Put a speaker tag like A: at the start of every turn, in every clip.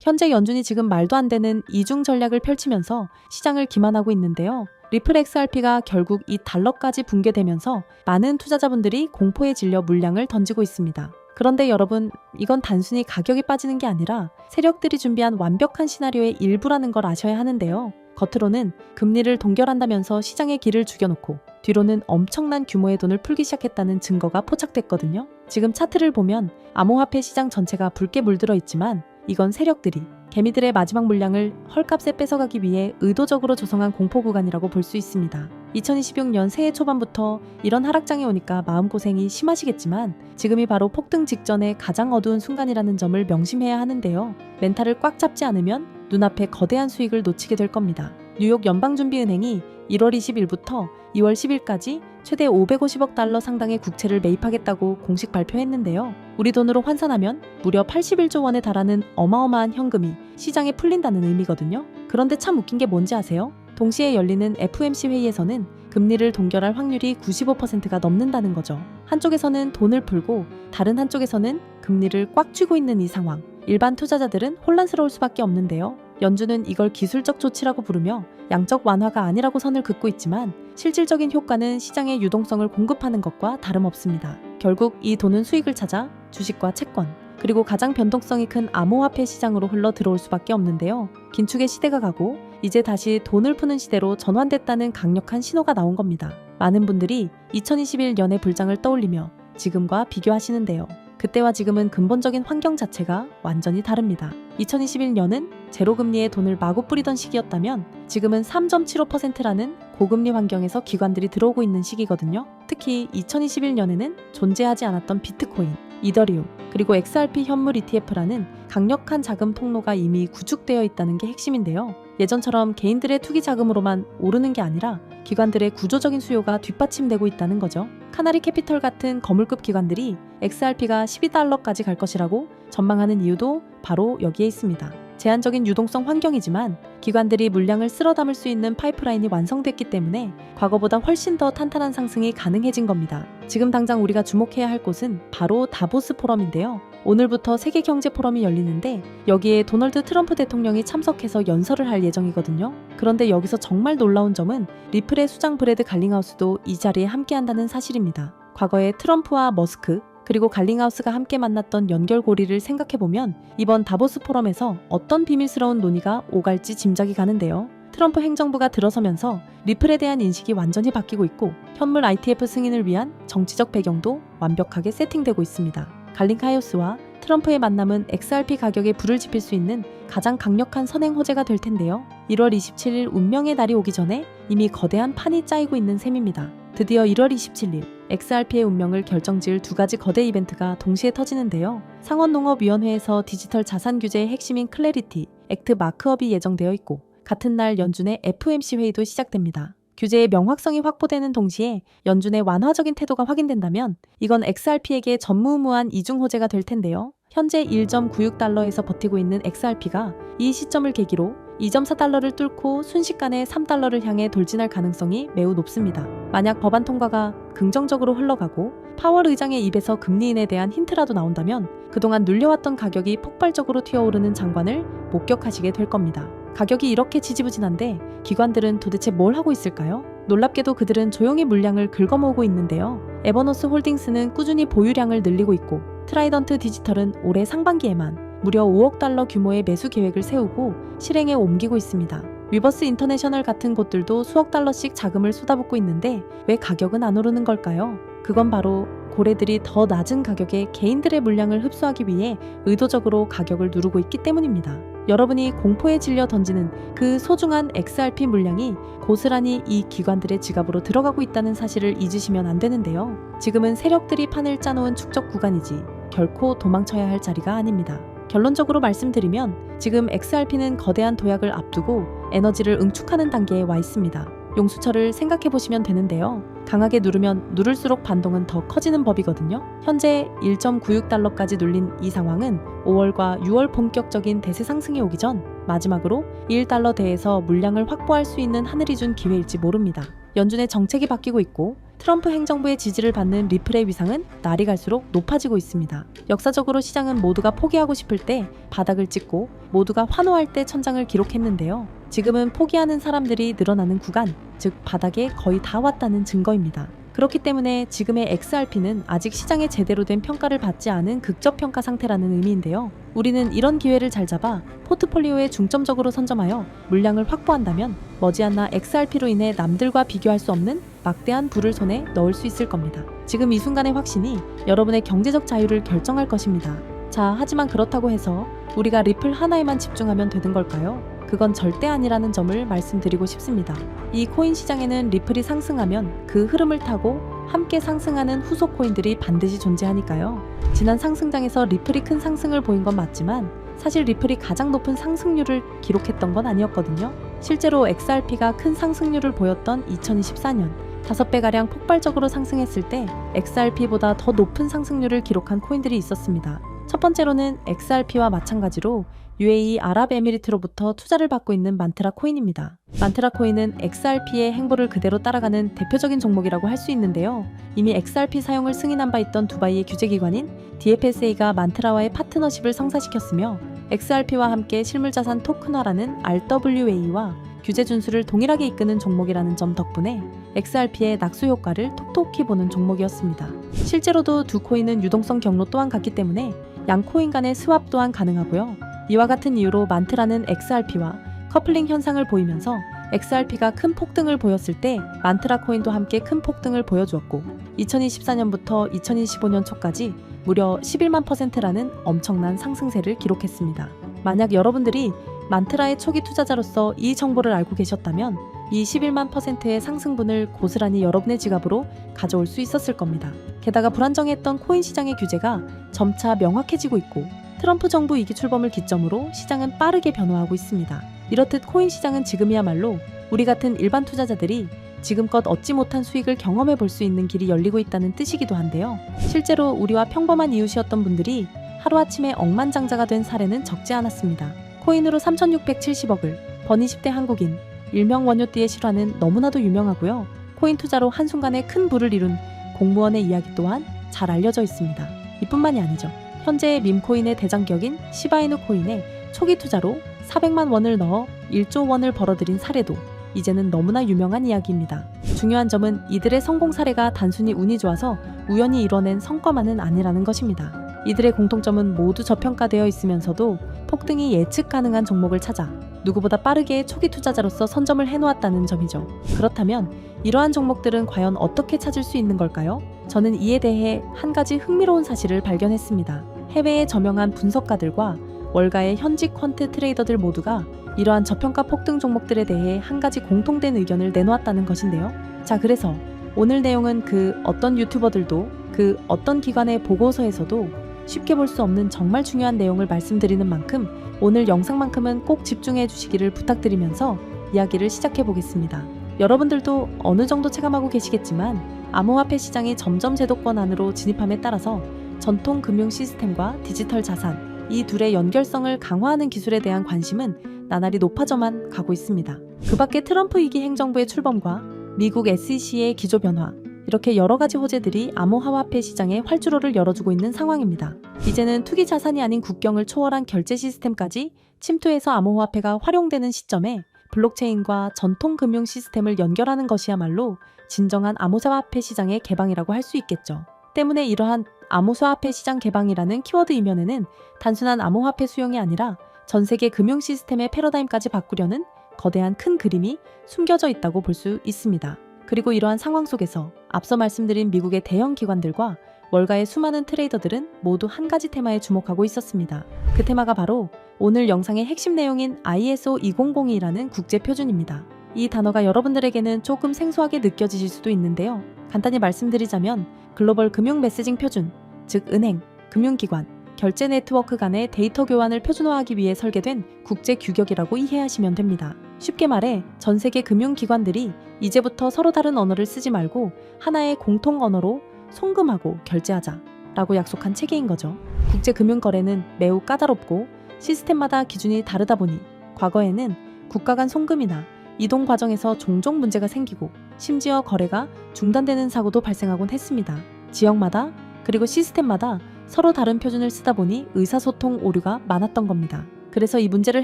A: 현재 연준이 지금 말도 안 되는 이중 전략을 펼치면서 시장을 기만하고 있는데요. 리플 XRP가 결국 이 달러까지 붕괴되면서 많은 투자자분들이 공포에 질려 물량을 던지고 있습니다. 그런데 여러분, 이건 단순히 가격이 빠지는 게 아니라 세력들이 준비한 완벽한 시나리오의 일부라는 걸 아셔야 하는데요. 겉으로는 금리를 동결한다면서 시장의 길을 죽여놓고 뒤로는 엄청난 규모의 돈을 풀기 시작했다는 증거가 포착됐거든요. 지금 차트를 보면 암호화폐 시장 전체가 붉게 물들어 있지만 이건 세력들이 개미들의 마지막 물량을 헐값에 뺏어가기 위해 의도적으로 조성한 공포 구간이라고 볼 수 있습니다. 2026년 새해 초반부터 이런 하락장이 오니까 마음고생이 심하시겠지만 지금이 바로 폭등 직전의 가장 어두운 순간이라는 점을 명심해야 하는데요. 멘탈을 꽉 잡지 않으면 눈앞에 거대한 수익을 놓치게 될 겁니다. 뉴욕 연방준비은행이 1월 20일부터 2월 10일까지 최대 550억 달러 상당의 국채를 매입하겠다고 공식 발표했는데요. 우리 돈으로 환산하면 무려 81조 원에 달하는 어마어마한 현금이 시장에 풀린다는 의미거든요. 그런데 참 웃긴 게 뭔지 아세요? 동시에 열리는 FOMC 회의에서는 금리를 동결할 확률이 95%가 넘는다는 거죠. 한쪽에서는 돈을 풀고 다른 한쪽에서는 금리를 꽉 쥐고 있는 이 상황. 일반 투자자들은 혼란스러울 수밖에 없는데요. 연준은 이걸 기술적 조치라고 부르며 양적 완화가 아니라고 선을 긋고 있지만 실질적인 효과는 시장의 유동성을 공급하는 것과 다름없습니다. 결국 이 돈은 수익을 찾아 주식과 채권, 그리고 가장 변동성이 큰 암호화폐 시장으로 흘러 들어올 수밖에 없는데요. 긴축의 시대가 가고 이제 다시 돈을 푸는 시대로 전환됐다는 강력한 신호가 나온 겁니다. 많은 분들이 2021년의 불장을 떠올리며 지금과 비교하시는데요. 그때와 지금은 근본적인 환경 자체가 완전히 다릅니다. 2021년은 제로금리에 돈을 마구 뿌리던 시기였다면 지금은 3.75%라는 고금리 환경에서 기관들이 들어오고 있는 시기거든요. 특히 2021년에는 존재하지 않았던 비트코인, 이더리움, 그리고 XRP 현물 ETF라는 강력한 자금 통로가 이미 구축되어 있다는 게 핵심인데요. 예전처럼 개인들의 투기 자금으로만 오르는 게 아니라 기관들의 구조적인 수요가 뒷받침되고 있다는 거죠. 카나리 캐피털 같은 거물급 기관들이 XRP가 12달러까지 갈 것이라고 전망하는 이유도 바로 여기에 있습니다. 제한적인 유동성 환경이지만 기관들이 물량을 쓸어 담을 수 있는 파이프라인이 완성됐기 때문에 과거보다 훨씬 더 탄탄한 상승이 가능해진 겁니다. 지금 당장 우리가 주목해야 할 곳은 바로 다보스 포럼인데요. 오늘부터 세계 경제 포럼이 열리는데 여기에 도널드 트럼프 대통령이 참석해서 연설을 할 예정이거든요. 그런데 여기서 정말 놀라운 점은 리플의 수장 브래드 갈링하우스도 이 자리에 함께한다는 사실입니다. 과거에 트럼프와 머스크, 그리고 갈링하우스가 함께 만났던 연결고리를 생각해보면 이번 다보스 포럼에서 어떤 비밀스러운 논의가 오갈지 짐작이 가는데요. 트럼프 행정부가 들어서면서 리플에 대한 인식이 완전히 바뀌고 있고 현물 ITF 승인을 위한 정치적 배경도 완벽하게 세팅되고 있습니다. 갈링하우스와 트럼프의 만남은 XRP 가격에 불을 지필 수 있는 가장 강력한 선행 호재가 될 텐데요. 1월 27일 운명의 날이 오기 전에 이미 거대한 판이 짜이고 있는 셈입니다. 드디어 1월 27일 XRP의 운명을 결정지을 두 가지 거대 이벤트가 동시에 터지는데요. 상원농업위원회에서 디지털 자산 규제의 핵심인 클래리티, 액트 마크업이 예정되어 있고 같은 날 연준의 FOMC 회의도 시작됩니다. 규제의 명확성이 확보되는 동시에 연준의 완화적인 태도가 확인된다면 이건 XRP에게 전무후무한 이중 호재가 될 텐데요. 현재 1.96달러에서 버티고 있는 XRP가 이 시점을 계기로 2.4달러를 뚫고 순식간에 3달러를 향해 돌진할 가능성이 매우 높습니다. 만약 법안 통과가 긍정적으로 흘러가고 파월 의장의 입에서 금리 인에 대한 힌트라도 나온다면 그동안 눌려왔던 가격이 폭발적으로 튀어오르는 장관을 목격하시게 될 겁니다. 가격이 이렇게 지지부진한데 기관들은 도대체 뭘 하고 있을까요? 놀랍게도 그들은 조용히 물량을 긁어모으고 있는데요. 에버노스 홀딩스는 꾸준히 보유량을 늘리고 있고 트라이던트 디지털은 올해 상반기에만 무려 5억 달러 규모의 매수 계획을 세우고 실행에 옮기고 있습니다. 위버스 인터내셔널 같은 곳들도 수억 달러씩 자금을 쏟아붓고 있는데 왜 가격은 안 오르는 걸까요? 그건 바로 고래들이 더 낮은 가격에 개인들의 물량을 흡수하기 위해 의도적으로 가격을 누르고 있기 때문입니다. 여러분이 공포에 질려 던지는 그 소중한 XRP 물량이 고스란히 이 기관들의 지갑으로 들어가고 있다는 사실을 잊으시면 안 되는데요. 지금은 세력들이 판을 짜놓은 축적 구간이지 결코 도망쳐야 할 자리가 아닙니다. 결론적으로 말씀드리면 지금 XRP는 거대한 도약을 앞두고 에너지를 응축하는 단계에 와 있습니다. 용수철을 생각해보시면 되는데요. 강하게 누르면 누를수록 반동은 더 커지는 법이거든요. 현재 1.96달러까지 눌린 이 상황은 5월과 6월 본격적인 대세 상승이 오기 전 마지막으로 1달러대에서 물량을 확보할 수 있는 하늘이 준 기회일지 모릅니다. 연준의 정책이 바뀌고 있고 트럼프 행정부의 지지를 받는 리플의 위상은 날이 갈수록 높아지고 있습니다. 역사적으로 시장은 모두가 포기하고 싶을 때 바닥을 찍고 모두가 환호할 때 천장을 기록했는데요. 지금은 포기하는 사람들이 늘어나는 구간, 즉 바닥에 거의 다 왔다는 증거입니다. 그렇기 때문에 지금의 XRP는 아직 시장에 제대로 된 평가를 받지 않은 극저평가 상태라는 의미인데요. 우리는 이런 기회를 잘 잡아 포트폴리오에 중점적으로 선점하여 물량을 확보한다면 머지않아 XRP로 인해 남들과 비교할 수 없는 막대한 부를 손에 넣을 수 있을 겁니다. 지금 이 순간의 확신이 여러분의 경제적 자유를 결정할 것입니다. 자, 하지만 그렇다고 해서 우리가 리플 하나에만 집중하면 되는 걸까요? 그건 절대 아니라는 점을 말씀드리고 싶습니다. 이 코인 시장에는 리플이 상승하면 그 흐름을 타고 함께 상승하는 후속 코인들이 반드시 존재하니까요. 지난 상승장에서 리플이 큰 상승을 보인 건 맞지만 사실 리플이 가장 높은 상승률을 기록했던 건 아니었거든요. 실제로 XRP가 큰 상승률을 보였던 2024년 5배가량 폭발적으로 상승했을 때 XRP보다 더 높은 상승률을 기록한 코인들이 있었습니다. 첫 번째로는 XRP와 마찬가지로 UAE 아랍에미리트로부터 투자를 받고 있는 만트라 코인입니다. 만트라 코인은 XRP의 행보를 그대로 따라가는 대표적인 종목이라고 할 수 있는데요. 이미 XRP 사용을 승인한 바 있던 두바이의 규제기관인 DFSA가 만트라와의 파트너십을 성사시켰으며 XRP와 함께 실물자산 토큰화라는 RWA와 규제 준수를 동일하게 이끄는 종목이라는 점 덕분에 XRP의 낙수 효과를 톡톡히 보는 종목이었습니다. 실제로도 두 코인은 유동성 경로 또한 같기 때문에 양 코인 간의 스왑 또한 가능하고요. 이와 같은 이유로 만트라는 XRP와 커플링 현상을 보이면서 XRP가 큰 폭등을 보였을 때 만트라 코인도 함께 큰 폭등을 보여주었고 2024년부터 2025년 초까지 무려 11만 %라는 엄청난 상승세를 기록했습니다. 만약 여러분들이 만트라의 초기 투자자로서 이 정보를 알고 계셨다면 이 11만 %의 상승분을 고스란히 여러분의 지갑으로 가져올 수 있었을 겁니다. 게다가 불안정했던 코인 시장의 규제가 점차 명확해지고 있고 트럼프 정부 2기 출범을 기점으로 시장은 빠르게 변화하고 있습니다. 이렇듯 코인 시장은 지금이야말로 우리 같은 일반 투자자들이 지금껏 얻지 못한 수익을 경험해 볼 수 있는 길이 열리고 있다는 뜻이기도 한데요. 실제로 우리와 평범한 이웃이었던 분들이 하루아침에 억만장자가 된 사례는 적지 않았습니다. 코인으로 3,670억을 번 20대 한국인, 일명 원효띠의 실화는 너무나도 유명하고요. 코인 투자로 한순간에 큰 부를 이룬 공무원의 이야기 또한 잘 알려져 있습니다. 이뿐만이 아니죠. 현재의 밈코인의 대장격인 시바이누 코인에 초기 투자로 400만 원을 넣어 1조 원을 벌어들인 사례도 이제는 너무나 유명한 이야기입니다. 중요한 점은 이들의 성공 사례가 단순히 운이 좋아서 우연히 이뤄낸 성과만은 아니라는 것입니다. 이들의 공통점은 모두 저평가되어 있으면서도 폭등이 예측 가능한 종목을 찾아 누구보다 빠르게 초기 투자자로서 선점을 해놓았다는 점이죠. 그렇다면 이러한 종목들은 과연 어떻게 찾을 수 있는 걸까요? 저는 이에 대해 한 가지 흥미로운 사실을 발견했습니다. 해외의 저명한 분석가들과 월가의 현직 퀀트 트레이더들 모두가 이러한 저평가 폭등 종목들에 대해 한 가지 공통된 의견을 내놓았다는 것인데요. 자, 그래서 오늘 내용은 그 어떤 유튜버들도 그 어떤 기관의 보고서에서도 쉽게 볼 수 없는 정말 중요한 내용을 말씀드리는 만큼 오늘 영상만큼은 꼭 집중해 주시기를 부탁드리면서 이야기를 시작해 보겠습니다. 여러분들도 어느 정도 체감하고 계시겠지만 암호화폐 시장이 점점 제도권 안으로 진입함에 따라서 전통 금융 시스템과 디지털 자산, 이 둘의 연결성을 강화하는 기술에 대한 관심은 나날이 높아져만 가고 있습니다. 그 밖에 트럼프 2기 행정부의 출범과 미국 SEC의 기조 변화, 이렇게 여러 가지 호재들이 암호화폐 시장에 활주로를 열어주고 있는 상황입니다. 이제는 투기 자산이 아닌 국경을 초월한 결제 시스템까지 침투해서 암호화폐가 활용되는 시점에 블록체인과 전통 금융 시스템을 연결하는 것이야말로 진정한 암호화폐 시장의 개방이라고 할 수 있겠죠. 때문에 이러한 암호화폐 시장 개방이라는 키워드 이면에는 단순한 암호화폐 수용이 아니라 전 세계 금융 시스템의 패러다임까지 바꾸려는 거대한 큰 그림이 숨겨져 있다고 볼 수 있습니다. 그리고 이러한 상황 속에서 앞서 말씀드린 미국의 대형 기관들과 월가의 수많은 트레이더들은 모두 한 가지 테마에 주목하고 있었습니다. 그 테마가 바로 오늘 영상의 핵심 내용인 ISO 2002라는 국제 표준입니다. 이 단어가 여러분들에게는 조금 생소하게 느껴지실 수도 있는데요. 간단히 말씀드리자면 글로벌 금융 메시징 표준, 즉 은행, 금융기관, 결제 네트워크 간의 데이터 교환을 표준화하기 위해 설계된 국제 규격이라고 이해하시면 됩니다. 쉽게 말해 전 세계 금융기관들이 이제부터 서로 다른 언어를 쓰지 말고 하나의 공통 언어로 송금하고 결제하자 라고 약속한 체계인 거죠. 국제금융거래는 매우 까다롭고 시스템마다 기준이 다르다 보니 과거에는 국가 간 송금이나 이동 과정에서 종종 문제가 생기고 심지어 거래가 중단되는 사고도 발생하곤 했습니다. 지역마다 그리고 시스템마다 서로 다른 표준을 쓰다 보니 의사소통 오류가 많았던 겁니다. 그래서 이 문제를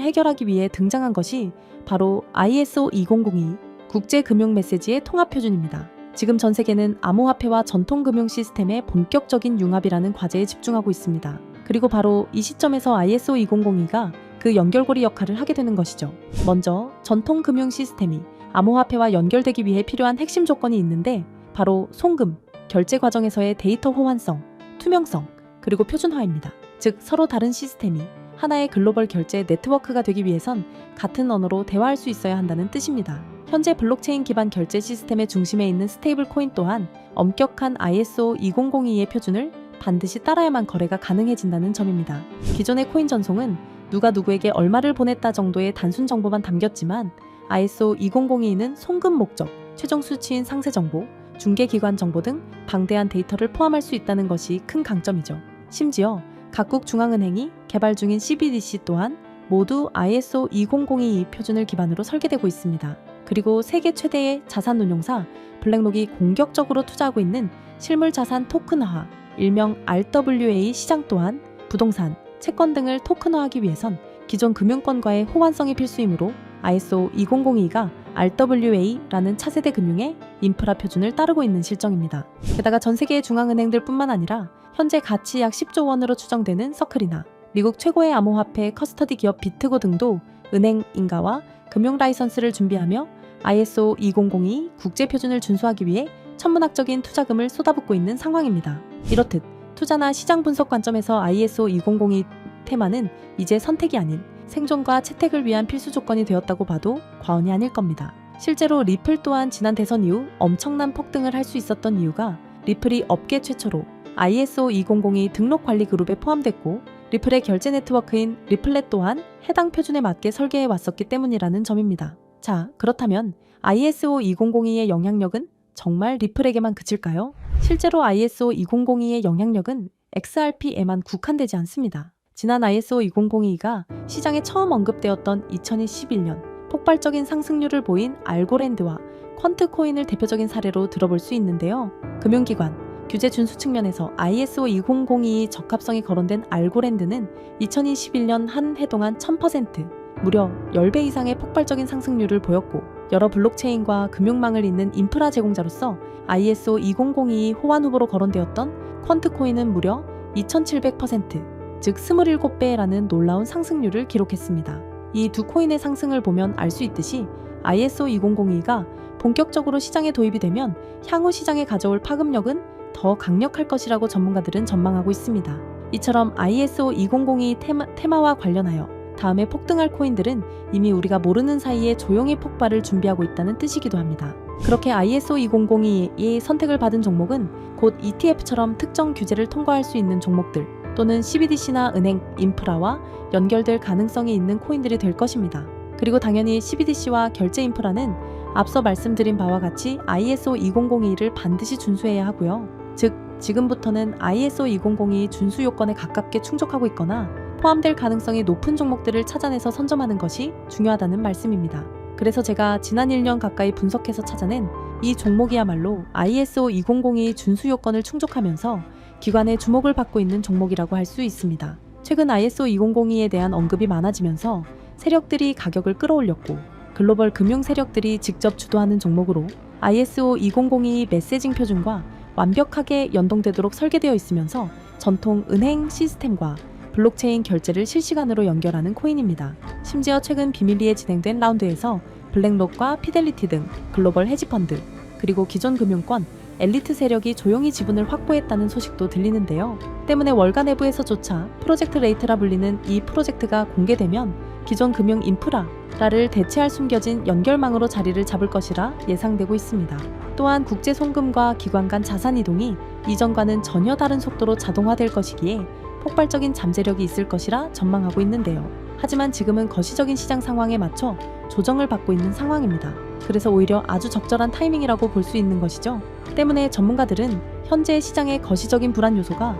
A: 해결하기 위해 등장한 것이 바로 ISO 2002 국제금융메시지의 통합표준입니다. 지금 전 세계는 암호화폐와 전통금융 시스템의 본격적인 융합이라는 과제에 집중하고 있습니다. 그리고 바로 이 시점에서 ISO 2002가 그 연결고리 역할을 하게 되는 것이죠. 먼저 전통금융 시스템이 암호화폐와 연결되기 위해 필요한 핵심 조건이 있는데 바로 송금, 결제 과정에서의 데이터 호환성, 투명성, 그리고 표준화입니다. 즉 서로 다른 시스템이 하나의 글로벌 결제 네트워크가 되기 위해선 같은 언어로 대화할 수 있어야 한다는 뜻입니다. 현재 블록체인 기반 결제 시스템의 중심에 있는 스테이블 코인 또한 엄격한 ISO 2002의 표준을 반드시 따라야만 거래가 가능해진다는 점입니다. 기존의 코인 전송은 누가 누구에게 얼마를 보냈다 정도의 단순 정보만 담겼지만 ISO 2002는 송금 목적, 최종 수치인 상세 정보, 중개기관 정보 등 방대한 데이터를 포함할 수 있다는 것이 큰 강점이죠. 심지어 각국 중앙은행이 개발 중인 CBDC 또한 모두 ISO 2002 표준을 기반으로 설계되고 있습니다. 그리고 세계 최대의 자산 운용사 블랙록이 공격적으로 투자하고 있는 실물 자산 토큰화, 일명 RWA 시장 또한 부동산, 채권 등을 토큰화하기 위해선 기존 금융권과의 호환성이 필수이므로 ISO 2002가 RWA라는 차세대 금융의 인프라 표준을 따르고 있는 실정입니다. 게다가 전 세계의 중앙은행들 뿐만 아니라 현재 가치 약 10조 원으로 추정되는 서클이나 미국 최고의 암호화폐 커스터디 기업 비트고 등도 은행 인가와 금융 라이선스를 준비하며 ISO 2002 국제 표준을 준수하기 위해 천문학적인 투자금을 쏟아붓고 있는 상황입니다. 이렇듯 투자나 시장 분석 관점에서 ISO 2002 테마는 이제 선택이 아닌 생존과 채택을 위한 필수 조건이 되었다고 봐도 과언이 아닐 겁니다. 실제로 리플 또한 지난 대선 이후 엄청난 폭등을 할 수 있었던 이유가 리플이 업계 최초로 ISO 2002 등록 관리 그룹에 포함됐고 리플의 결제 네트워크인 리플렛 또한 해당 표준에 맞게 설계해 왔었기 때문이라는 점입니다. 자, 그렇다면 ISO 2002의 영향력은 정말 리플에게만 그칠까요? 실제로 ISO 2002의 영향력은 XRP에만 국한되지 않습니다. 지난 ISO 2002가 시장에 처음 언급되었던 2021년 폭발적인 상승률을 보인 알고랜드와 퀀트코인을 대표적인 사례로 들어볼 수 있는데요. 금융기관, 규제 준수 측면에서 ISO 2002의 적합성이 거론된 알고랜드는 2021년 한 해 동안 1000%, 무려 10배 이상의 폭발적인 상승률을 보였고 여러 블록체인과 금융망을 잇는 인프라 제공자로서 ISO 2002 호환 후보로 거론되었던 퀀트코인은 무려 2700%, 즉 27배라는 놀라운 상승률을 기록했습니다. 이 두 코인의 상승을 보면 알 수 있듯이 ISO 2002가 본격적으로 시장에 도입이 되면 향후 시장에 가져올 파급력은 더 강력할 것이라고 전문가들은 전망하고 있습니다. 이처럼 ISO 2002 테마와 관련하여 다음에 폭등할 코인들은 이미 우리가 모르는 사이에 조용히 폭발을 준비하고 있다는 뜻이기도 합니다. 그렇게 ISO 2002의 선택을 받은 종목은 곧 ETF처럼 특정 규제를 통과할 수 있는 종목들 또는 CBDC나 은행, 인프라와 연결될 가능성이 있는 코인들이 될 것입니다. 그리고 당연히 CBDC와 결제 인프라는 앞서 말씀드린 바와 같이 ISO 2002를 반드시 준수해야 하고요. 즉, 지금부터는 ISO 2002 준수 요건에 가깝게 충족하고 있거나 포함될 가능성이 높은 종목들을 찾아내서 선점하는 것이 중요하다는 말씀입니다. 그래서 제가 지난 1년 가까이 분석해서 찾아낸 이 종목이야말로 ISO 2002 준수 요건을 충족하면서 기관의 주목을 받고 있는 종목이라고 할 수 있습니다. 최근 ISO 2002에 대한 언급이 많아지면서 세력들이 가격을 끌어올렸고 글로벌 금융 세력들이 직접 주도하는 종목으로 ISO 2002 메시징 표준과 완벽하게 연동되도록 설계되어 있으면서 전통 은행 시스템과 블록체인 결제를 실시간으로 연결하는 코인입니다. 심지어 최근 비밀리에 진행된 라운드에서 블랙록과 피델리티 등 글로벌 헤지펀드, 그리고 기존 금융권, 엘리트 세력이 조용히 지분을 확보했다는 소식도 들리는데요. 때문에 월가 내부에서조차 프로젝트 레이트라 불리는 이 프로젝트가 공개되면 기존 금융 인프라를 대체할 숨겨진 연결망으로 자리를 잡을 것이라 예상되고 있습니다. 또한 국제 송금과 기관 간 자산 이동이 이전과는 전혀 다른 속도로 자동화될 것이기에 폭발적인 잠재력이 있을 것이라 전망하고 있는데요. 하지만 지금은 거시적인 시장 상황에 맞춰 조정을 받고 있는 상황입니다. 그래서 오히려 아주 적절한 타이밍이라고 볼 수 있는 것이죠. 때문에 전문가들은 현재 시장의 거시적인 불안 요소가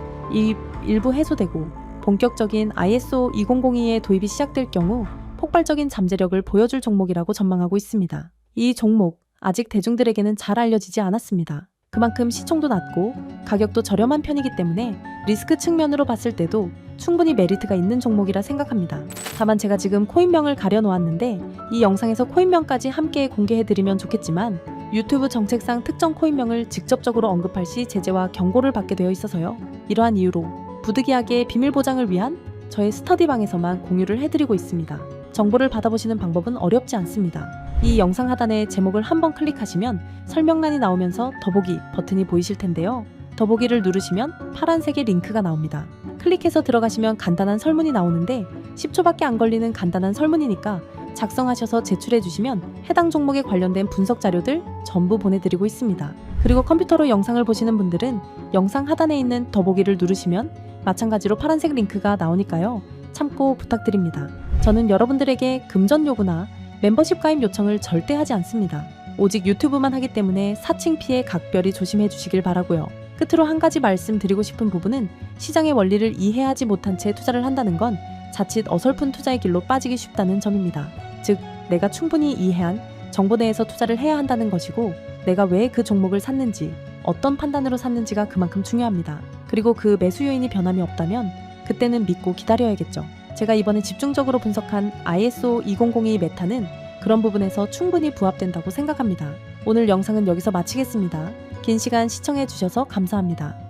A: 일부 해소되고 본격적인 ISO 2002의 도입이 시작될 경우 폭발적인 잠재력을 보여줄 종목이라고 전망하고 있습니다. 이 종목 아직 대중들에게는 잘 알려지지 않았습니다. 그만큼 시총도 낮고 가격도 저렴한 편이기 때문에 리스크 측면으로 봤을 때도 충분히 메리트가 있는 종목이라 생각합니다. 다만 제가 지금 코인명을 가려놓았는데 이 영상에서 코인명까지 함께 공개해드리면 좋겠지만 유튜브 정책상 특정 코인명을 직접적으로 언급할 시 제재와 경고를 받게 되어 있어서요. 이러한 이유로 부득이하게 비밀 보장을 위한 저의 스터디방에서만 공유를 해드리고 있습니다. 정보를 받아보시는 방법은 어렵지 않습니다. 이 영상 하단에 제목을 한번 클릭하시면 설명란이 나오면서 더보기 버튼이 보이실 텐데요. 더보기를 누르시면 파란색의 링크가 나옵니다. 클릭해서 들어가시면 간단한 설문이 나오는데 10초밖에 안 걸리는 간단한 설문이니까 작성하셔서 제출해 주시면 해당 종목에 관련된 분석 자료들 전부 보내드리고 있습니다. 그리고 컴퓨터로 영상을 보시는 분들은 영상 하단에 있는 더보기를 누르시면 마찬가지로 파란색 링크가 나오니까요. 참고 부탁드립니다. 저는 여러분들에게 금전 요구나 멤버십 가입 요청을 절대 하지 않습니다. 오직 유튜브만 하기 때문에 사칭 피해 각별히 조심해 주시길 바라고요. 끝으로 한 가지 말씀드리고 싶은 부분은 시장의 원리를 이해하지 못한 채 투자를 한다는 건 자칫 어설픈 투자의 길로 빠지기 쉽다는 점입니다. 즉, 내가 충분히 이해한 정보 내에서 투자를 해야 한다는 것이고 내가 왜 그 종목을 샀는지, 어떤 판단으로 샀는지가 그만큼 중요합니다. 그리고 그 매수 요인이 변함이 없다면 그때는 믿고 기다려야겠죠. 제가 이번에 집중적으로 분석한 ISO 2002 메타는 그런 부분에서 충분히 부합된다고 생각합니다. 오늘 영상은 여기서 마치겠습니다. 긴 시간 시청해 주셔서 감사합니다.